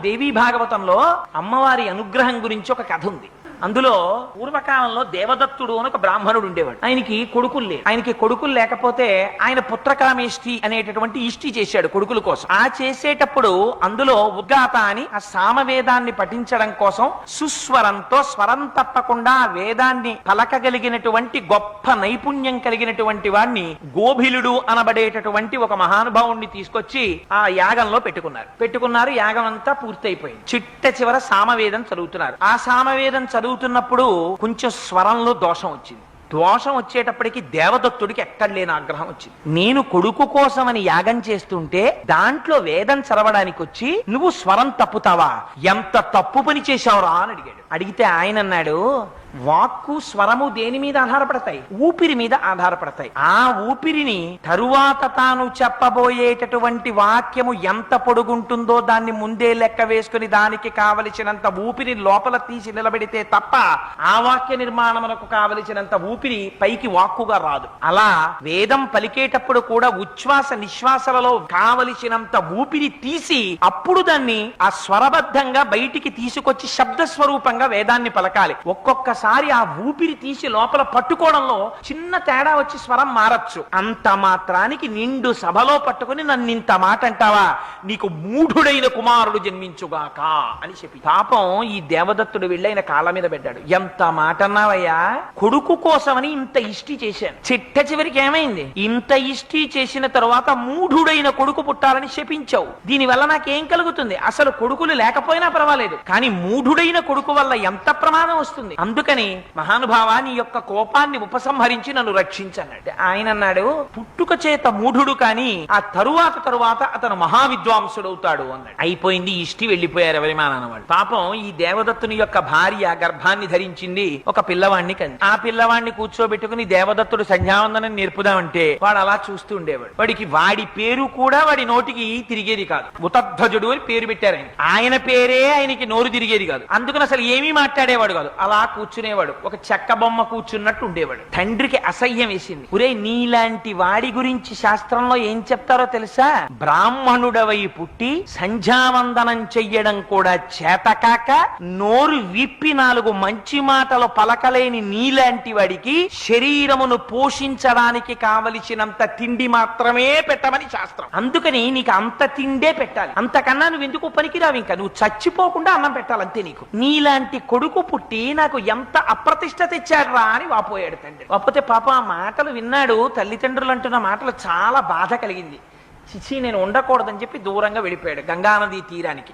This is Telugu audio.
దేవీ భాగవతంలో అమ్మవారి అనుగ్రహం గురించి ఒక కథ ఉంది. అందులో పూర్వకాలంలో దేవదత్తుడు అని ఒక బ్రాహ్మణుడు ఉండేవాడు. ఆయనకి కొడుకులు లేకపోతే ఆయన పుత్రకామేష్టి అనేటటువంటి ఇష్టి చేశాడు కొడుకుల కోసం. ఆ చేసేటప్పుడు అందులో ఉద్గాత అని ఆ సామవేదాన్ని పఠించడం కోసం సుస్వరంతో స్వరం తప్పకుండా ఆ వేదాన్ని పలకగలిగినటువంటి గొప్ప నైపుణ్యం కలిగినటువంటి వాడిని గోభిలుడు అనబడేటటువంటి ఒక మహానుభావుణ్ణి తీసుకొచ్చి ఆ యాగంలో పెట్టుకున్నారు. యాగం అంతా పూర్తయిపోయింది. చిట్ట చివర సామవేదం చదువుతున్నారు. ఆ సామవేదం చదువుతున్నప్పుడు కొంచెం స్వరంలో దోషం వచ్చింది. దోషం వచ్చేటప్పటికి దేవదత్తుడికి ఎక్కడ లేని ఆగ్రహం వచ్చింది. నేను కొడుకు కోసమని యాగం చేస్తుంటే దాంట్లో వేదం చదవడానికి వచ్చి నువ్వు స్వరం తప్పుతావా, ఎంత తప్పు పని చేశావురా అని అడిగితే ఆయన అన్నాడు, వాక్కు స్వరము దేని మీద ఆధారపడతాయి? ఊపిరి మీద ఆధారపడతాయి. ఆ ఊపిరిని తరువాత తాను చెప్పబోయేటటువంటి వాక్యము ఎంత పొడుగుంటుందో దాన్ని ముందే లెక్క వేసుకుని దానికి కావలసినంత ఊపిరి లోపల తీసి నిలబెడితే తప్ప ఆ వాక్య నిర్మాణమునకు కావలసినంత ఊపిరి పైకి వాక్కుగా రాదు. అలా వేదం పలికేటప్పుడు కూడా ఉచ్ఛ్వాస నిశ్వాసలలో కావలసినంత ఊపిరి తీసి అప్పుడు దాన్ని ఆ స్వరబద్ధంగా బయటికి తీసుకొచ్చి శబ్ద స్వరూపంగా వేదాన్ని పలకాలి. ఒక్కొక్కసారి ఆ ఊపిరి తీసి లోపల పట్టుకోవడంలో చిన్న తేడా వచ్చి స్వరం మారచ్చు. అంత మాత్రానికి నిండు సభలో పట్టుకుని నన్ను ఇంత మాట అంటావా, నీకు మూఢుడైన కుమారుడు జన్మించుగాక అని చెప్పి పాపం ఈ దేవదత్తుడు వెళ్ళైన కాళ్ళ మీద పెట్టాడు. ఎంత మాట అన్నావయ్యా, కొడుకు కోసమని ఇంత ఇష్టి చేశాను. చిట్ట చివరికి ఏమైంది? ఇంత ఇష్టి చేసిన తరువాత మూఢుడైన కొడుకు పుట్టాలని శపించావు. దీనివల్ల నాకేం కలుగుతుంది? అసలు కొడుకులు లేకపోయినా పర్వాలేదు, కానీ మూఢుడైన కొడుకు వల్ల ఎంత ప్రమాదం వస్తుంది. అందుకని మహానుభావా నీ యొక్క కోపాన్ని ఉపసంహరించి నన్ను రక్షించన్నాడు. ఆయన అన్నాడు, పుట్టుక చేత మూఢుడు కానీ ఆ తరువాత అతను మహావిద్వాంసుడవుతాడు అన్నాడు. అయిపోయింది, ఇష్టి వెళ్ళిపోయారు ఎవరి మానవాడు. పాపం ఈ దేవదత్తుని యొక్క భార్య గర్భాన్ని ధరించింది, ఒక పిల్లవాడిని కంది. ఆ పిల్లవాడిని కూర్చోబెట్టుకుని దేవదత్తుడు సంధ్యావందనం నేర్పుదామంటే వాడు అలా చూస్తూ ఉండేవాడు. వాడి పేరు కూడా వాడి నోటికి తిరిగేది కాదు. ఉతధ్వజుడు అని పేరు పెట్టారు. ఆయన పేరే ఆయనకి నోరు తిరిగేది కాదు. అందుకని అసలు ఏమీ మాట్లాడేవాడు కాదు. అలా కూర్చునేవాడు, ఒక చెక్క బొమ్మ కూర్చున్నట్టు ఉండేవాడు. తండ్రికి అసహ్యం వేసింది. ఒరే, నీలాంటి వాడి గురించి శాస్త్రంలో ఏం చెప్తారో తెలుసా? బ్రాహ్మణుడవై పుట్టి సంధ్యావందనం చెయ్యడం కూడా చేతకాక నోరు విప్పి 4 మంచి మాటలు పలకలేని నీలాంటి వాడికి శరీరమును పోషించడానికి కావలసినంత తిండి మాత్రమే పెట్టమని శాస్త్రం. అందుకని నీకు అంత తిండే పెట్టాలి. అంతకన్నా నువ్వు ఎందుకు పనికిరావు. ఇంకా నువ్వు చచ్చిపోకుండా అన్నం పెట్టాలి అంతే. నీకు నీలాంటి కొడుకు పుట్టి నాకు ఎంత అప్రతిష్ట తెచ్చాడ్రా అని వాపోయాడు తండ్రి. వాపోతే పాప ఆ మాటలు విన్నాడు. తల్లిదండ్రులు అంటున్న మాటలు చాలా బాధ కలిగింది. చిచి, నేను ఉండకూడదని చెప్పి దూరంగా వెళ్ళిపోయాడు గంగానదీ తీరానికి.